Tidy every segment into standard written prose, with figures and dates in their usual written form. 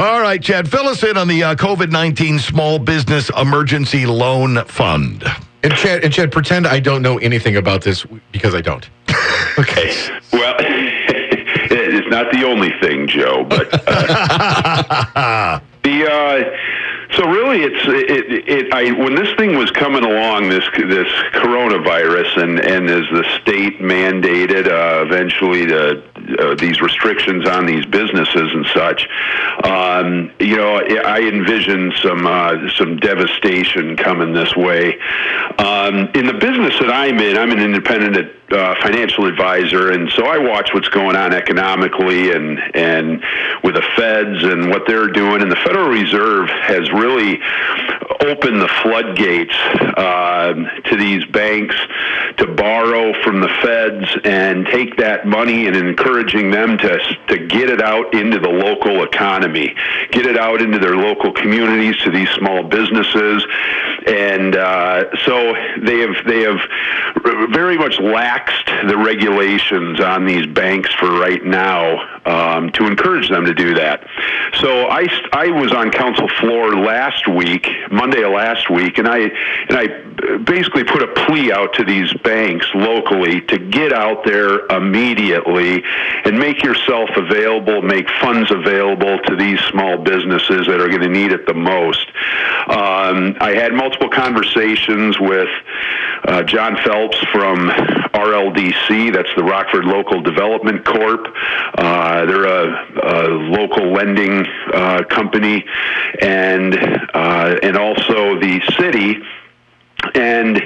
All right, Chad, fill us in on the COVID-19 Small Business Emergency Loan Fund. And Chad, pretend I don't know anything about this because I don't. Okay. Well, it's not the only thing, Joe, but so really, when this thing was coming along, this coronavirus, and as the state mandated eventually these restrictions on these businesses and such, I envisioned some devastation coming this way. In the business that I'm an independent financial advisor, and so I watch what's going on economically and with the feds and what they're doing. And the Federal Reserve has really opened the floodgates to these banks to borrow from the feds and take that money and encouraging them to get it out into the local economy, get it out into their local communities, to these small businesses. And so they have very much laxed the regulations on these banks for right now to encourage them to do that. So I was on council floor Monday of last week, and I basically put a plea out to these banks locally to get out there immediately and make yourself available, make funds available to these small businesses that are going to need it the most. I had multiple conversations with John Phelps from RLDC, that's the Rockford Local Development Corp. They're a local lending company, and also the city. And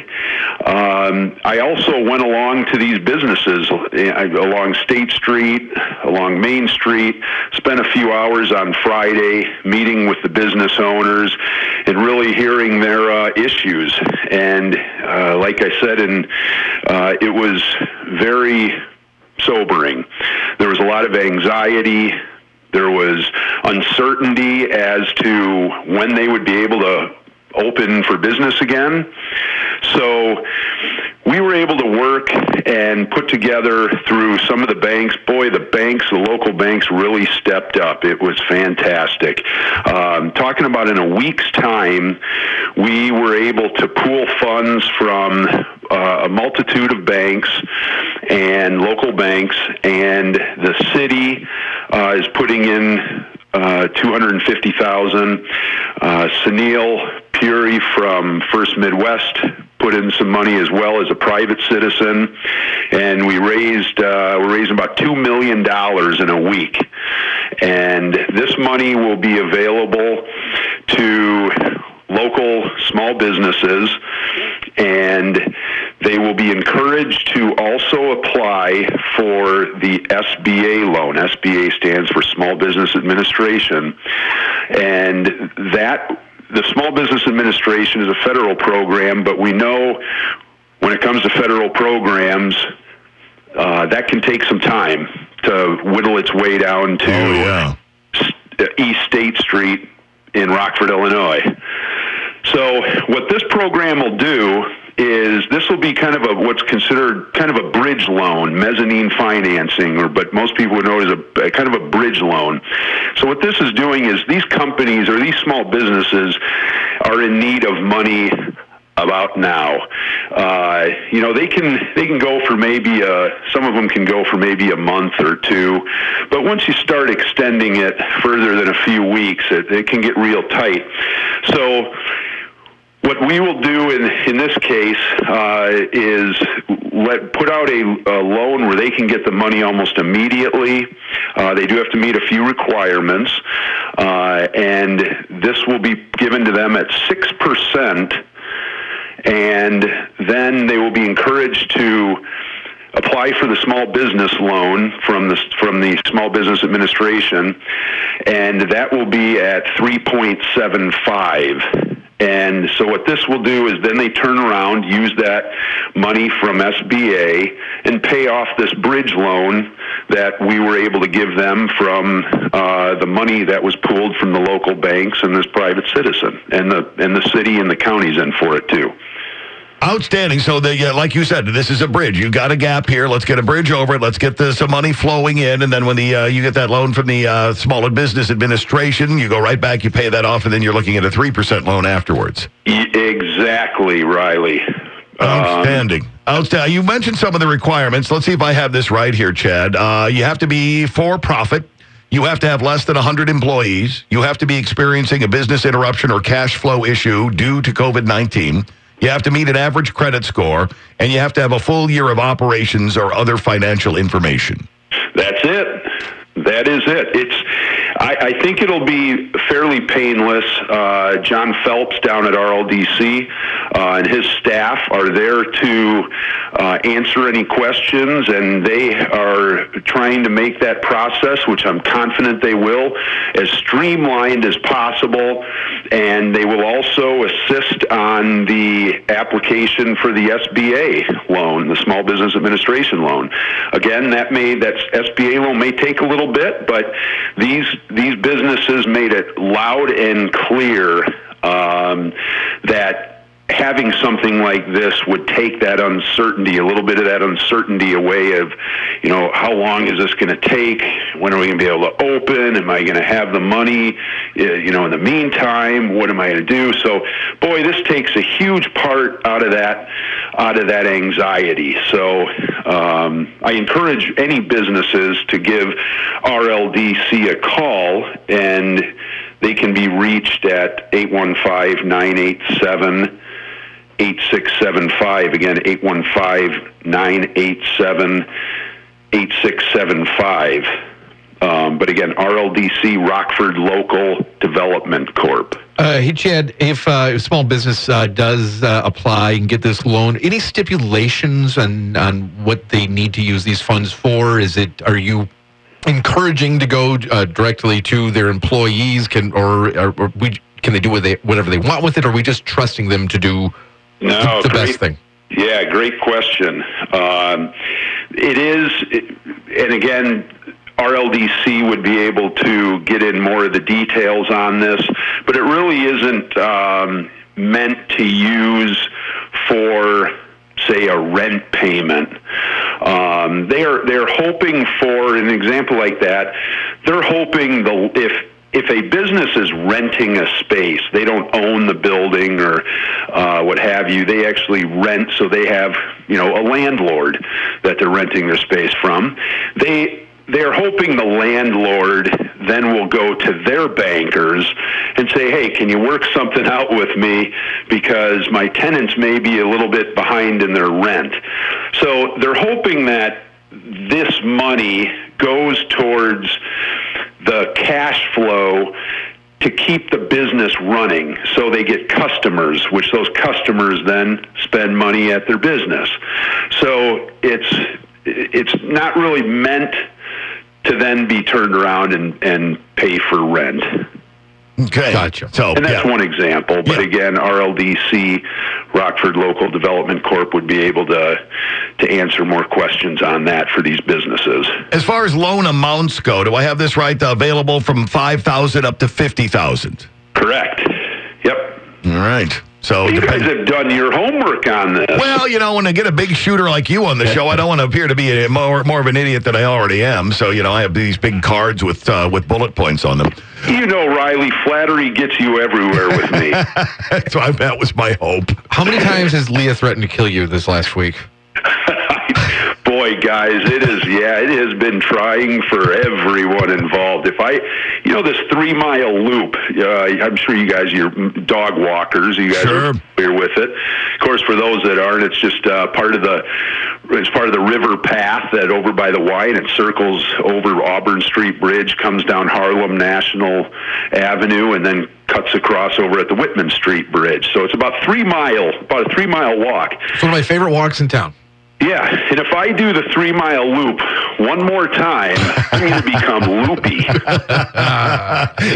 I also went along to these businesses along State Street, along Main Street, spent a few hours on Friday meeting with the business owners and really hearing their issues. And like I said, it was very sobering. There was a lot of anxiety. There was uncertainty as to when they would be able to open for business again. So we were able to work and put together through some of the banks. Boy, the local banks really stepped up. It was fantastic. Talking about in a week's time, we were able to pool funds from a multitude of banks and local banks, and the city is putting in $250,000. Sunil Puri from First Midwest put in some money as well as a private citizen, and we're raising about $2 million in a week. And this money will be available to local small businesses, and they will be encouraged to also apply for the SBA loan. SBA stands for Small Business Administration, and the Small Business Administration is a federal program, but we know when it comes to federal programs, that can take some time to whittle its way down to East State Street in Rockford, Illinois. So what this program will do is this will be kind of what's considered kind of a bridge loan, mezzanine financing, but most people would know it as a kind of a bridge loan. So what this is doing is these companies or these small businesses are in need of money about now. They can go for maybe some of them can go for maybe a month or two, but once you start extending it further than a few weeks, it can get real tight. So what we will do in this case is put out a loan where they can get the money almost immediately. They do have to meet a few requirements, and this will be given to them at 6%, and then they will be encouraged to apply for the small business loan from the Small Business Administration, and that will be at 3.75. And so what this will do is then they turn around, use that money from SBA, and pay off this bridge loan that we were able to give them from the money that was pooled from the local banks and this private citizen, and the city and the county's in for it too. Outstanding. So, like you said, this is a bridge. You got a gap here. Let's get a bridge over it. Let's get some money flowing in. And then when you get that loan from the Small Business Administration, you go right back, you pay that off, and then you're looking at a 3% loan afterwards. Exactly, Riley. Outstanding. Outstanding. You mentioned some of the requirements. Let's see if I have this right here, Chad. You have to be for profit. You have to have less than 100 employees. You have to be experiencing a business interruption or cash flow issue due to COVID-19. You have to meet an average credit score, and you have to have a full year of operations or other financial information. That's it. That is it. I think it'll be fairly painless. John Phelps down at RLDC and his staff are there to answer any questions, and they are trying to make that process, which I'm confident they will, as streamlined as possible. And they will also assist on the application for the SBA loan, the Small Business Administration loan. Again, that SBA loan may take a little bit, but these businesses made it loud and clear that having something like this would take that uncertainty, a little bit of that uncertainty away of, how long is this going to take? When are we going to be able to open? Am I going to have the money? In the meantime, what am I going to do? So, boy, this takes a huge part out of that anxiety. So, I encourage any businesses to give RLDC a call, and they can be reached at 815-987-8675. Again, 815-987-8675. But again, RLDC, Rockford Local Development Corp. Hey, Chad, if small business does apply and get this loan, any stipulations on what they need to use these funds for? Are you encouraging to go directly to their employees? Can they do whatever they want with it, or are we just trusting them to do the best thing? Yeah, great question. It is, and again, RLDC would be able to get in more of the details on this, but it really isn't meant to use for, say, a rent payment. They're hoping for an example like that. They're hoping if a business is renting a space, they don't own the building or what have you. They actually rent, so they have a landlord that they're renting their space from. They're hoping the landlord then will go to their bankers and say, hey, can you work something out with me because my tenants may be a little bit behind in their rent. So they're hoping that this money goes towards the cash flow to keep the business running, so they get customers, which those customers then spend money at their business. So it's not really meant to then be turned around and pay for rent. Okay. Gotcha. And that's one example. But again, RLDC, Rockford Local Development Corp, would be able to answer more questions on that for these businesses. As far as loan amounts go, do I have this right? Available from $5,000 up to $50,000. Correct. Yep. All right. So you guys have done your homework on this. Well, when I get a big shooter like you on the show, I don't want to appear to be more of an idiot than I already am. So, I have these big cards with bullet points on them. Riley, flattery gets you everywhere with me. So that was my hope. How many times has Leah threatened to kill you this last week? Boy, guys, it has been trying for everyone involved. If this 3-mile loop, I'm sure you guys, you're dog walkers, you guys are familiar with it. Of course, for those that aren't, it's just part of the river path that over by the Y, and it circles over Auburn Street Bridge, comes down Harlem National Avenue, and then cuts across over at the Whitman Street Bridge. So it's about a 3-mile walk. It's one of my favorite walks in town. Yeah, and if I do the 3-mile loop one more time, I'm going to become loopy.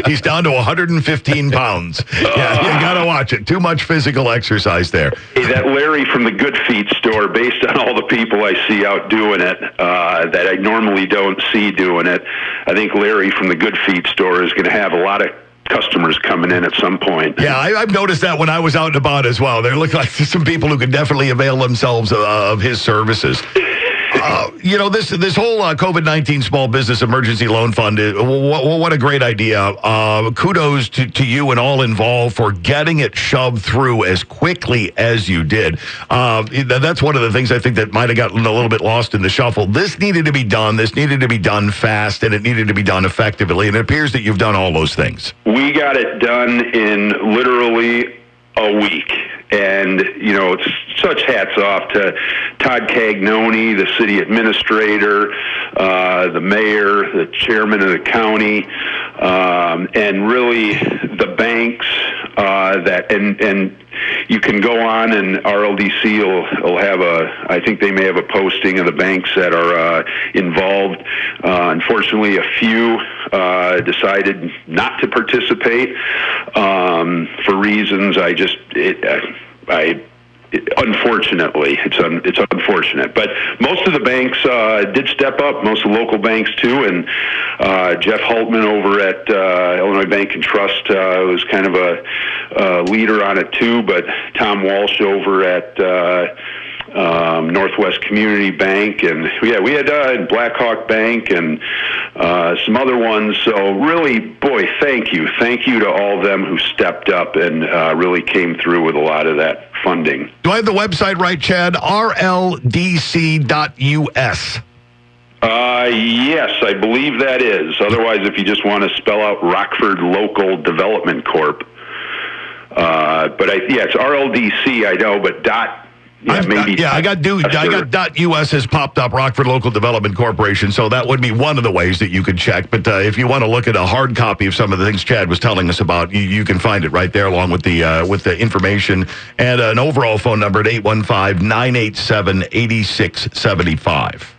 He's down to 115 pounds. Yeah, you got to watch it. Too much physical exercise there. Hey, that Larry from the Good Feet store, based on all the people I see out doing it, that I normally don't see doing it, I think Larry from the Good Feet store is going to have a lot of customers coming in at some point. Yeah, I've noticed that when I was out and about as well. There look like some people who could definitely avail themselves of his services. This whole COVID-19 Small Business Emergency Loan Fund, what a great idea. Kudos to you and all involved for getting it shoved through as quickly as you did. That's one of the things I think that might have gotten a little bit lost in the shuffle. This needed to be done. This needed to be done fast, and it needed to be done effectively. And it appears that you've done all those things. We got it done in literally a week. And, it's such hats off to Todd Cagnoni, the city administrator, the mayor, the chairman of the county, and really the banks and you can go on and RLDC will have I think they may have a posting of the banks that are involved. Unfortunately, a few decided not to participate for reasons unfortunately, it's unfortunate. But most of the banks did step up, most of the local banks too, and Jeff Hultman over at Illinois Bank and Trust was kind of a leader on it too, but Tom Walsh over at Northwest Community Bank, and we had Blackhawk Bank and some other ones. So really, boy, thank you to all of them who stepped up and really came through with a lot of that funding. Do I have the website right, Chad? RLDC.us. Yes, I believe that is. Otherwise, if you just want to spell out Rockford Local Development Corp. It's RLDC, I know, but dot. I got .us has popped up, Rockford Local Development Corporation, so that would be one of the ways that you could check. But if you want to look at a hard copy of some of the things Chad was telling us about, you can find it right there along with the information and an overall phone number at 815-987-8675.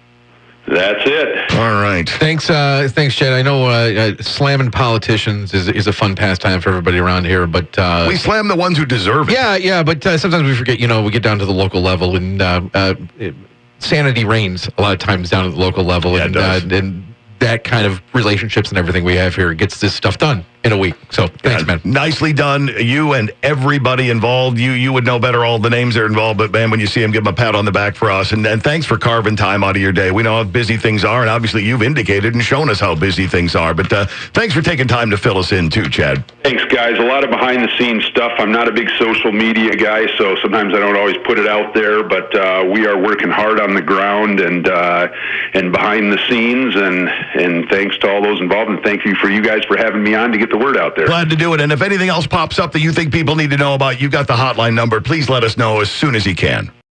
That's it. All right. Thanks, Chad. I know slamming politicians is a fun pastime for everybody around here, but we slam the ones who deserve it. Yeah. But sometimes we forget. We get down to the local level, and sanity reigns a lot of times down at the local level, and that kind of relationships and everything we have here gets this stuff done in a week. So thanks, man. Nicely done. You and everybody involved. You would know better all the names that are involved, but man, when you see them, give them a pat on the back for us. And thanks for carving time out of your day. We know how busy things are, and obviously you've indicated and shown us how busy things are. But thanks for taking time to fill us in too, Chad. Thanks, guys. A lot of behind-the-scenes stuff. I'm not a big social media guy, so sometimes I don't always put it out there, but we are working hard on the ground and behind the scenes, and thanks to all those involved, and thank you for you guys for having me on to get the word out there. Glad to do it. And if anything else pops up that you think people need to know about, you got the hotline number. Please let us know as soon as you can.